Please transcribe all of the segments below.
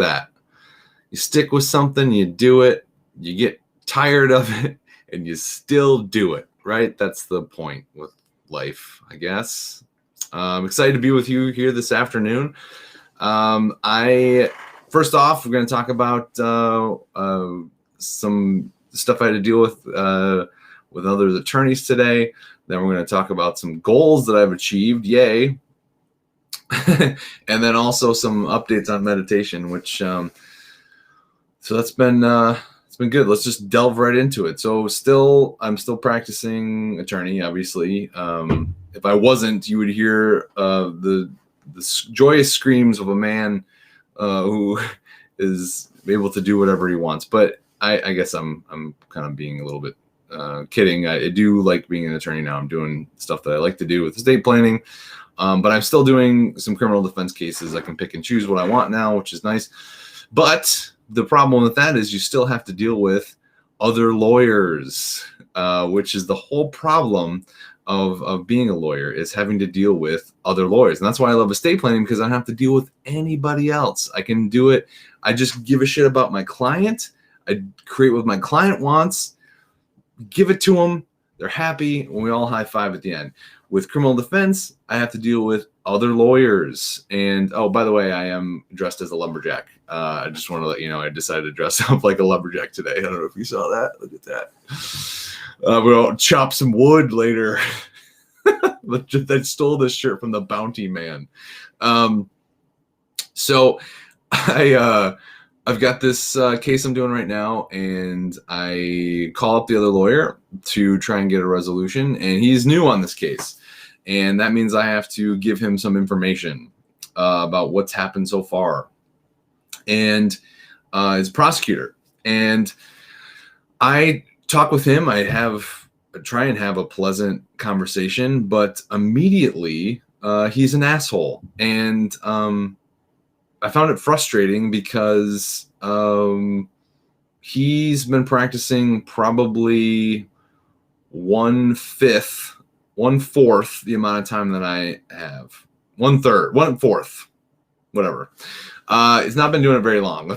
that. You stick with something, you do it, you get tired of it, and you still do it, right? That's the point with life, I guess. I'm excited to be with you here this afternoon. First off, we're going to talk about some stuff I had to deal with other attorneys today. Then we're going to talk about some goals that I've achieved. Yay. And then also some updates on meditation, which so that's been it's been good. Let's just delve right into it. So I'm still practicing attorney, obviously. If I wasn't, you would hear the joyous screams of a man who is able to do whatever he wants. But I guess I'm kind of being a little bit kidding. I do like being an attorney now. I'm doing stuff that I like to do with estate planning. But I'm still doing some criminal defense cases. I can pick and choose what I want now, which is nice. But the problem with that is you still have to deal with other lawyers, which is the whole problem of being a lawyer, is having to deal with other lawyers. And that's why I love estate planning, because I don't have to deal with anybody else. I can do it. I just give a shit about my client. I create what my client wants, give it to them. They're happy, and we all high five at the end. With criminal defense, I have to deal with other lawyers. And, oh, by the way, I am dressed as a lumberjack. I just want to let you know I decided to dress up like a lumberjack today. I don't know if you saw that. Look at that. We'll chop some wood later. I stole this shirt from the Bounty Man. So I've got this case I'm doing right now, and I call up the other lawyer to try and get a resolution, and he's new on this case. And that means I have to give him some information about what's happened so far. And it's a prosecutor. And I talk with him. I try and have a pleasant conversation, but immediately he's an asshole. And I found it frustrating because he's been practicing probably 1/4 the amount of time that I have. 1/4, whatever. It's not been doing it very long.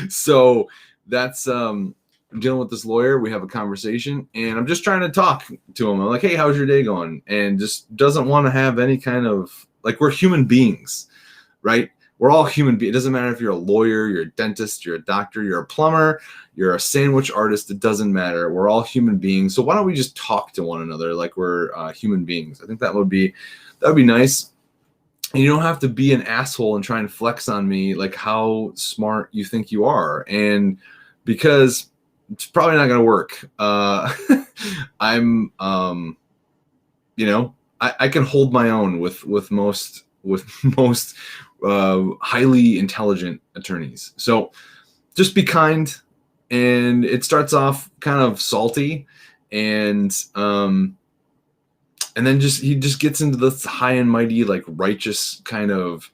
So that's I'm dealing with this lawyer. We have a conversation, and I'm just trying to talk to him. I'm like, hey, how's your day going? And just doesn't want to have any kind of, like, we're human beings, right? We're all human beings. It doesn't matter if you're a lawyer, you're a dentist, you're a doctor, you're a plumber, you're a sandwich artist. It doesn't matter. We're all human beings. So why don't we just talk to one another like we're human beings? I think that would be nice. And you don't have to be an asshole and try and flex on me like how smart you think you are. And because it's probably not going to work. I'm, I can hold my own with most highly intelligent attorneys. So just be kind. And it starts off kind of salty, and then he just gets into this high and mighty, like, righteous kind of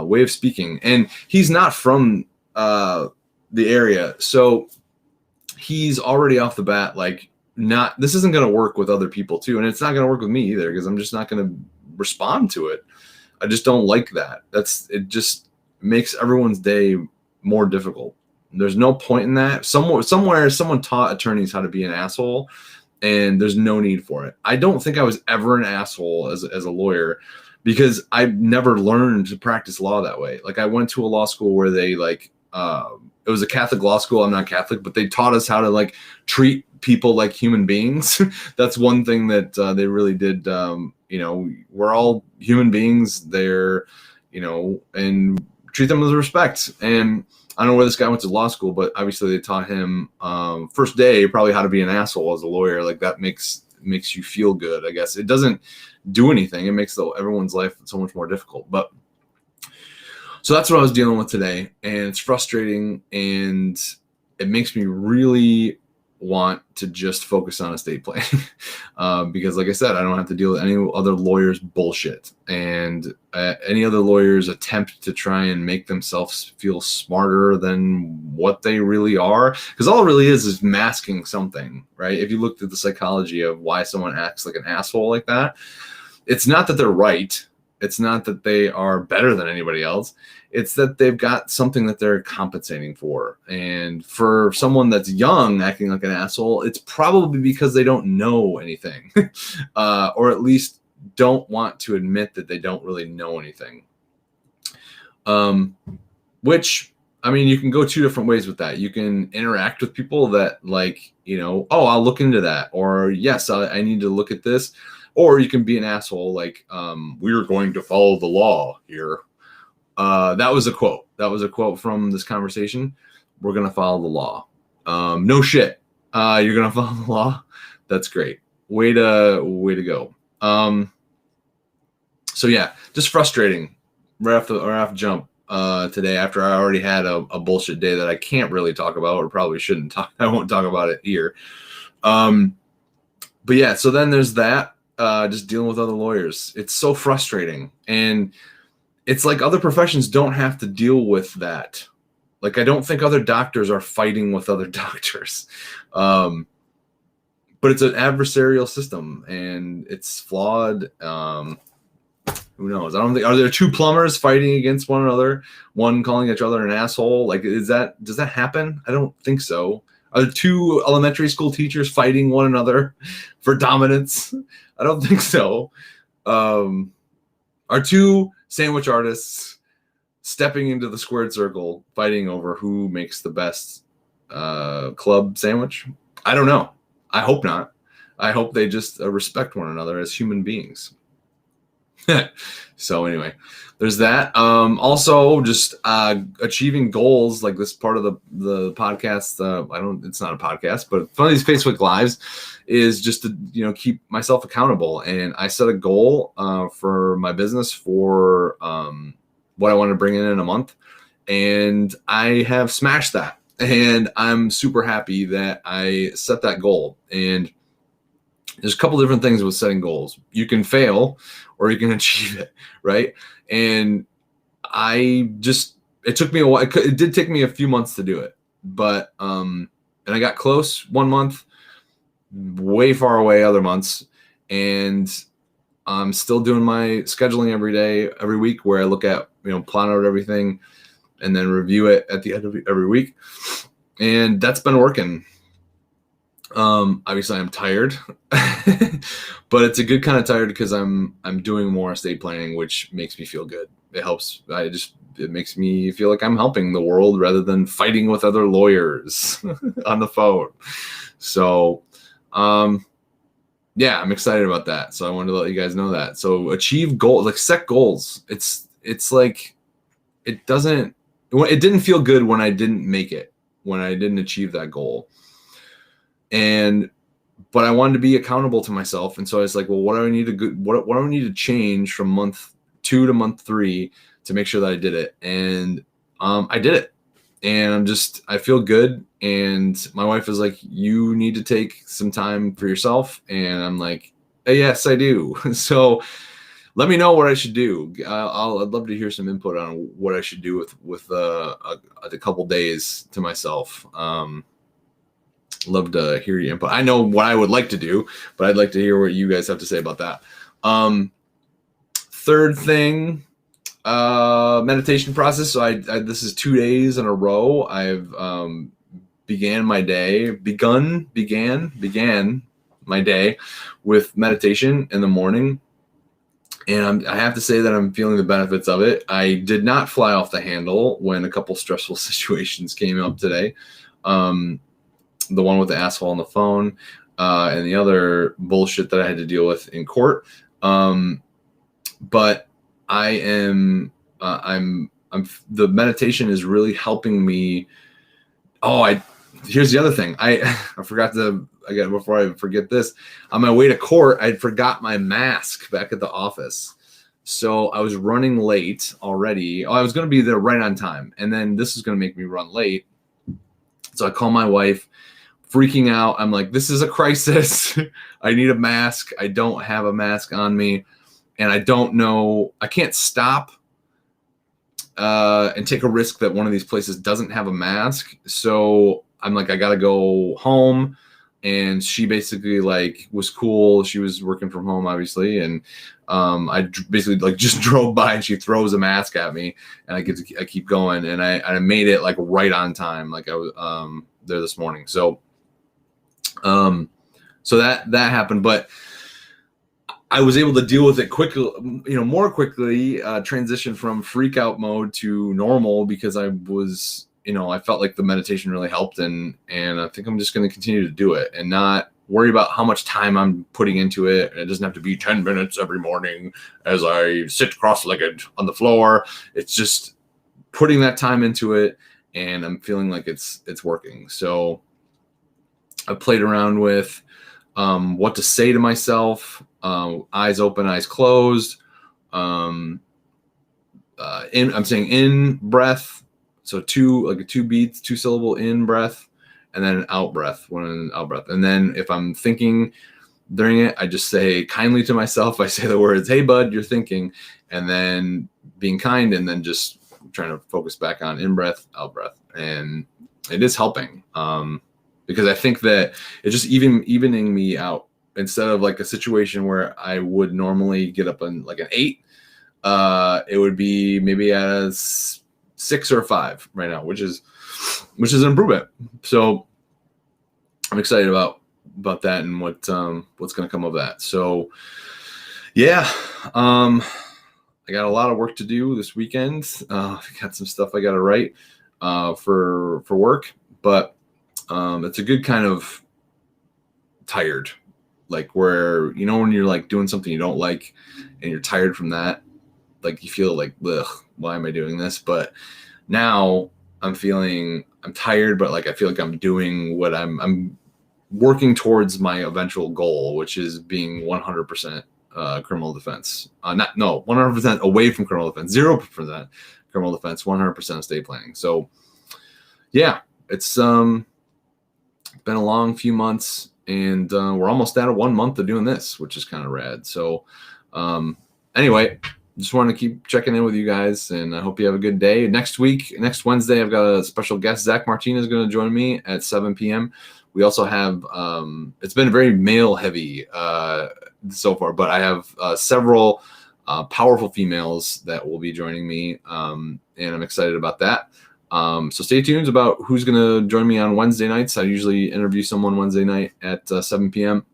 way of speaking. And he's not from the area, so he's already off the bat like, this isn't going to work with other people too, and it's not going to work with me either, because I'm just not going to respond to it. I just don't like that. It just makes everyone's day more difficult. There's no point in that. Somewhere someone taught attorneys how to be an asshole, and there's no need for it. I don't think I was ever an asshole as a lawyer, because I never learned to practice law that way. Like, I went to a law school where they it was a Catholic law school. I'm not Catholic, but they taught us how to, like, treat people like human beings. That's one thing that they really did. We're all human beings. They're, and treat them with respect. And I don't know where this guy went to law school, but obviously they taught him first day probably how to be an asshole as a lawyer. Like, that makes you feel good, I guess. It doesn't do anything. It makes everyone's life so much more difficult. But so that's what I was dealing with today, and it's frustrating, and it makes me really want to just focus on estate planning because, like I said, I don't have to deal with any other lawyers' bullshit, and any other lawyers attempt to try and make themselves feel smarter than what they really are, because all it really is masking something, right? If you looked at the psychology of why someone acts like an asshole like that, it's not that they're right. It's not that they are better than anybody else. It's that they've got something that they're compensating for. And for someone that's young acting like an asshole, it's probably because they don't know anything, or at least don't want to admit that they don't really know anything. Which, I mean, you can go two different ways with that. You can interact with people that, like, you know, oh, I'll look into that, or yes, I need to look at this. Or you can be an asshole, like, we're going to follow the law here. That was a quote. That was a quote from this conversation. We're going to follow the law. No shit. You're going to follow the law? That's great. Way to go. So yeah, just frustrating right off the jump today, after I already had a bullshit day that I can't really talk about, or probably shouldn't talk. I won't talk about it here. But yeah, so then there's that. Just dealing with other lawyers. It's so frustrating. And it's like other professions don't have to deal with that. Like, I don't think other doctors are fighting with other doctors. But it's an adversarial system and it's flawed. Who knows? I don't think, are there two plumbers fighting against one another? One calling each other an asshole? Like, does that happen? I don't think so. Are there two elementary school teachers fighting one another for dominance? I don't think so. Are two sandwich artists stepping into the squared circle fighting over who makes the best club sandwich? I don't know. I hope not. I hope they just respect one another as human beings. So anyway, there's that. Also, just achieving goals, like this part of the podcast. It's not a podcast, but one of these Facebook Lives is just to, you know, keep myself accountable. And I set a goal for my business for what I want to bring in a month, and I have smashed that. And I'm super happy that I set that goal. And there's a couple different things with setting goals. You can fail or you can achieve it, right? And it took me a while. It did take me a few months to do it, but and I got close one month, way far away other months, and I'm still doing my scheduling every week, where I look at, you know, plan out everything and then review it at the end of every week, and that's been working. Obviously I'm tired, but it's a good kind of tired because I'm doing more estate planning, which makes me feel good. It helps. It makes me feel like I'm helping the world rather than fighting with other lawyers on the phone. So, yeah, I'm excited about that. So I wanted to let you guys know that. So achieve goals, like set goals. It's like, it didn't feel good when I didn't make it, when I didn't achieve that goal. But I wanted to be accountable to myself. And so I was like, well, what do I need to change from month 2 to month 3 to make sure that I did it? And I did it. And I feel good. And my wife is like, you need to take some time for yourself. And I'm like, hey, yes, I do. So let me know what I should do. I'd love to hear some input on what I should do with a couple days to myself. Love to hear your input. I know what I would like to do, but I'd like to hear what you guys have to say about that. Third thing, meditation process. So this is 2 days in a row. I've began my day with meditation in the morning. And I have to say that I'm feeling the benefits of it. I did not fly off the handle when a couple stressful situations came up today. The one with the asshole on the phone, and the other bullshit that I had to deal with in court. But I am, the meditation is really helping me. Here's the other thing. I forgot to, again, before I forget this, on my way to court, I forgot my mask back at the office. So I was running late already. I was going to be there right on time. And then this is going to make me run late. So I call my wife, freaking out. I'm like, this is a crisis. I need a mask. I don't have a mask on me. And I don't know, I can't stop and take a risk that one of these places doesn't have a mask. So I'm like, I got to go home and she basically like was cool. She was working from home, obviously, and basically like just drove by, and she throws a mask at me, and I keep going, and I made it like right on time, like I was there this morning. So so that happened, but I was able to deal with it quickly, more quickly, transition from freak out mode to normal, because I was, I felt like the meditation really helped, and I think I'm just going to continue to do it and not worry about how much time I'm putting into it. It doesn't have to be 10 minutes every morning as I sit cross-legged on the floor. It's just putting that time into it, and I'm feeling like it's working. So I played around with what to say to myself, eyes open, eyes closed. I'm saying in breath, so two beats, 2-syllable in breath, and then an out breath, one out breath. And then if I'm thinking during it, I just say kindly to myself. I say the words, "Hey, bud, you're thinking," and then being kind, and then just trying to focus back on in breath, out breath, and it is helping. Because I think that it's just evening me out. Instead of like a situation where I would normally get up on like an 8, it would be maybe at a 6 or a 5 right now, which is an improvement. So I'm excited about that and what's going to come of that. So yeah, I got a lot of work to do this weekend. I got some stuff I got to write for work, but it's a good kind of tired, like where, when you're like doing something you don't like and you're tired from that, like you feel like, ugh, why am I doing this? But now I'm tired, but like I feel like I'm doing what I'm working towards my eventual goal, which is being 100% criminal defense. 100% away from criminal defense, 0% criminal defense, 100% estate planning. So yeah, it's been a long few months, and we're almost out of 1 month of doing this, which is kind of rad. So anyway, just wanted to keep checking in with you guys, and I hope you have a good day. Next Wednesday, I've got a special guest. Zach Martinez is going to join me at 7 p.m. We also have, it's been very male heavy so far, but I have several powerful females that will be joining me, and I'm excited about that. So stay tuned about who's going to join me on Wednesday nights. I usually interview someone Wednesday night at 7 p.m.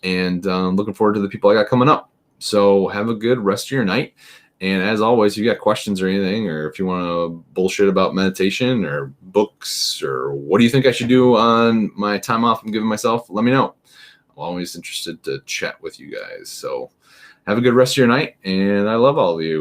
And looking forward to the people I got coming up. So have a good rest of your night. And as always, if you got questions or anything, or if you want to bullshit about meditation or books, or what do you think I should do on my time off I'm giving myself, let me know. I'm always interested to chat with you guys. So have a good rest of your night, and I love all of you.